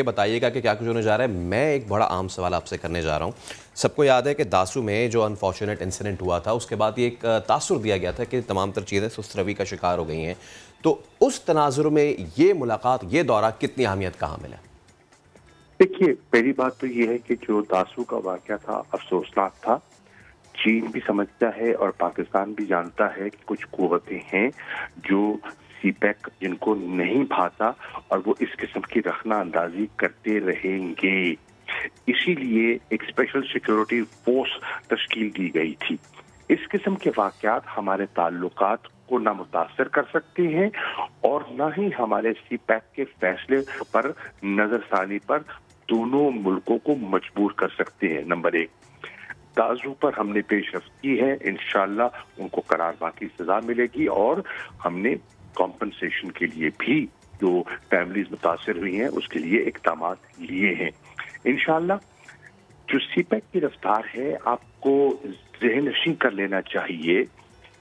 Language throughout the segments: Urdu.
یہ بتائیے گا کہ کیا کچھ ہونے جا رہا ہے. میں ایک بڑا عام سوال آپ سے کرنے جا رہا ہوں. سب کو یاد ہے کہ داسو میں جو انفارچونیٹ انسیڈنٹ ہوا تھا، اس کے بعد یہ ایک تاثر دیا گیا تھا کہ تمام تر چیزیں سست روی کا شکار ہو گئی ہیں. تو اس تناظر میں یہ ملاقات، یہ دورہ کتنی اہمیت کا حامل ہے؟ دیکھیے، پہلی بات تو یہ ہے کہ جو داسو کا واقعہ تھا افسوسناک تھا. چین بھی سمجھتا ہے اور پاکستان بھی جانتا ہے کہ کچھ قوتیں ہیں جو سی پیک جن کو نہیں بھاتا اور وہ اس قسم کی رخنہ اندازی کرتے رہیں گے. اسی لیے ایک اسپیشل سیکیورٹی فورس تشکیل دی گئی تھی. اس قسم کے واقعات ہمارے تعلقات کو نہ متاثر کر سکتے ہیں اور نہ ہی ہمارے سی پیک کے فیصلے پر نظر ثانی پر دونوں ملکوں کو مجبور کر سکتے ہیں. نمبر ایک، داسو پر ہم نے پیش رفت کی ہے، انشاءاللہ ان کو قرار باقی سزا ملے گی اور ہم نے کمپنسیشن کے لیے بھی جو فیملیز متاثر ہوئی ہیں اس کے لیے اقدامات لیے ہیں. انشاءاللہ جو سی پیک کی رفتار ہے، آپ کو ذہن نشین کر لینا چاہیے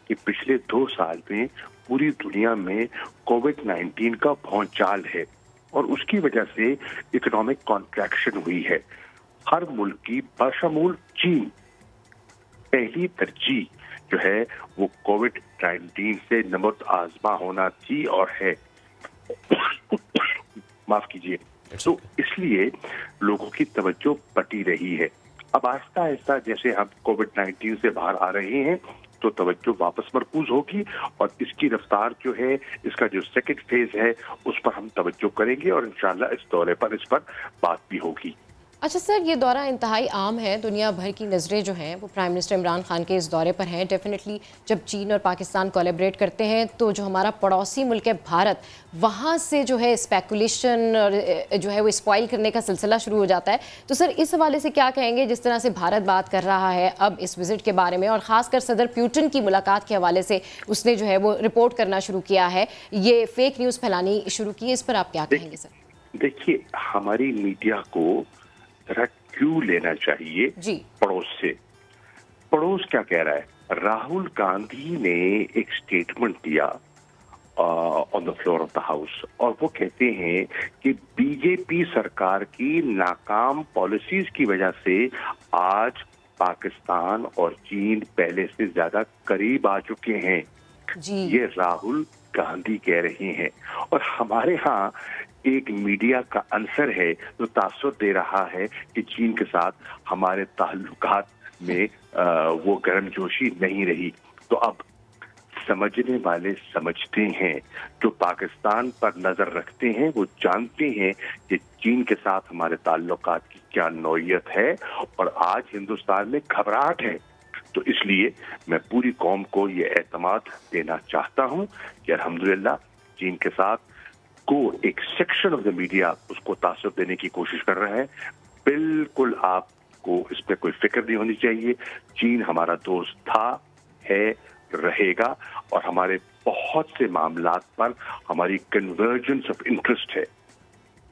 کہ پچھلے 2 سال میں پوری دنیا میں کووڈ-19 کا بھونچال ہے اور اس کی وجہ سے اکنامک کانٹریکشن ہوئی ہے. ہر ملک کی بشمول چین پہلی ترجیح جو ہے وہ کووڈ-19 سے نمٹ آزما ہونا تھی اور ہے. معاف کیجیے. تو اس لیے لوگوں کی توجہ بٹی رہی ہے. اب آہستہ آہستہ جیسے ہم کووڈ-19 سے باہر آ رہے ہیں تو توجہ واپس مرکوز ہوگی اور اس کی رفتار جو ہے، اس کا جو سیکنڈ فیز ہے اس پر ہم توجہ کریں گے اور انشاءاللہ اس دورے پر اس پر بات بھی ہوگی. اچھا سر، یہ دورہ انتہائی عام ہے. دنیا بھر کی نظریں جو ہیں وہ پرائم منسٹر عمران خان کے اس دورے پر ہیں. ڈیفینیٹلی جب چین اور پاکستان کولیبریٹ کرتے ہیں تو جو ہمارا پڑوسی ملک ہے بھارت، وہاں سے جو ہے اسپیکولیشن اور جو ہے وہ اسپوائل کرنے کا سلسلہ شروع ہو جاتا ہے. تو سر اس حوالے سے کیا کہیں گے، جس طرح سے بھارت بات کر رہا ہے اب اس وزٹ کے بارے میں اور خاص کر صدر پیوٹن کی ملاقات کے حوالے سے اس نے جو ہے وہ رپورٹ کرنا شروع کیا ہے، یہ فیک نیوز پھیلانی شروع کی ہے، اس پر آپ کیا کہیں گے سر؟ دیکھیے، ہماری میڈیا کو کیوں لینا چاہیے جی پڑوس سے. پڑوس کیا کہہ رہا ہے؟ راہل گاندھی نے ایک سٹیٹمنٹ دیا on the floor of the house اور وہ کہتے ہیں کہ بی جے پی سرکار کی ناکام پالیسیز کی وجہ سے آج پاکستان اور چین پہلے سے زیادہ قریب آ چکے ہیں. یہ راہل گاندھی کہہ رہے ہیں اور ہمارے ہاں ایک میڈیا کا عنصر ہے جو تاثر دے رہا ہے کہ چین کے ساتھ ہمارے تعلقات میں وہ گرم جوشی نہیں رہی. تو اب سمجھنے والے سمجھتے ہیں، جو پاکستان پر نظر رکھتے ہیں وہ جانتے ہیں کہ چین کے ساتھ ہمارے تعلقات کی کیا نوعیت ہے اور آج ہندوستان میں گھبراہٹ ہے. تو اس لیے میں پوری قوم کو یہ اعتماد دینا چاہتا ہوں کہ الحمدللہ چین کے ساتھ کو ایک سیکشن آف دا میڈیا اس کو تاثر دینے کی کوشش کر رہا ہے. بالکل آپ کو اس پہ کوئی فکر نہیں ہونی چاہیے. چین ہمارا دوست تھا، ہے، رہے گا اور ہمارے بہت سے معاملات پر ہماری کنورجنس آف انٹرسٹ ہے.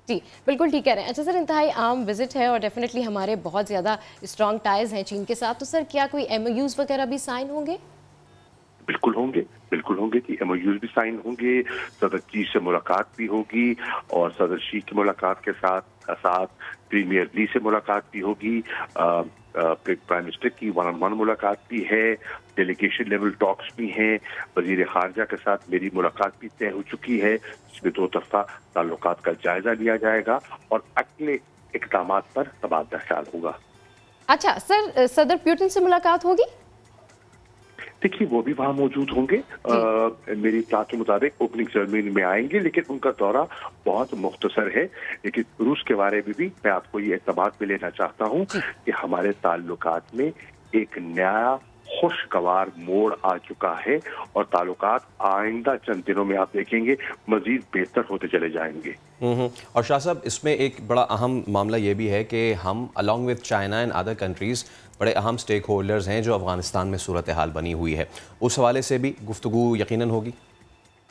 جی بالکل ٹھیک کہہ رہے ہیں. اچھا سر، انتہائی عام وزٹ ہے اور ڈیفینیٹلی ہمارے بہت زیادہ اسٹرانگ ٹائز ہیں چین کے ساتھ. تو سر کیا کوئی ایم او یوز وغیرہ بھی سائن ہوں گے؟ بالکل ہوں گے کہ ایم او یوز بھی سائن ہوں گے. صدر چی سے ملاقات بھی ہوگی اور صدر شی کی ملاقات کے ساتھ پریمیئر لی سے ملاقات بھی ہوگی. پرائم منسٹر کی 1-on-1 ملاقات بھی ہے. ڈیلیگیشن لیول ٹاکس بھی ہیں. وزیر خارجہ کے ساتھ میری ملاقات بھی طے ہو چکی ہے جس میں 2 طرفہ تعلقات کا جائزہ لیا جائے گا اور اگلے اقدامات پر تبادلہ خیال ہوگا. اچھا سر، صدر پیوٹن سے ملاقات ہوگی؟ دیکھیے، وہ بھی وہاں موجود ہوں گے. میری اطلاع کے مطابق اوپننگ سیرمنی میں آئیں گے، لیکن ان کا دورہ بہت مختصر ہے. لیکن روس کے بارے میں بھی میں آپ کو یہ اعتماد میں لینا چاہتا ہوں کہ ہمارے تعلقات میں ایک نیا خوشگوار موڑ آ چکا ہے اور تعلقات آئندہ چند دنوں میں آپ دیکھیں گے مزید بہتر ہوتے چلے جائیں گے. اور شاہ صاحب، اس میں ایک بڑا اہم معاملہ یہ بھی ہے کہ ہم along with China and other countries بڑے اہم سٹیک ہولڈرز ہیں جو افغانستان میں صورتحال بنی ہوئی ہے. اس حوالے سے بھی گفتگو یقیناً ہوگی.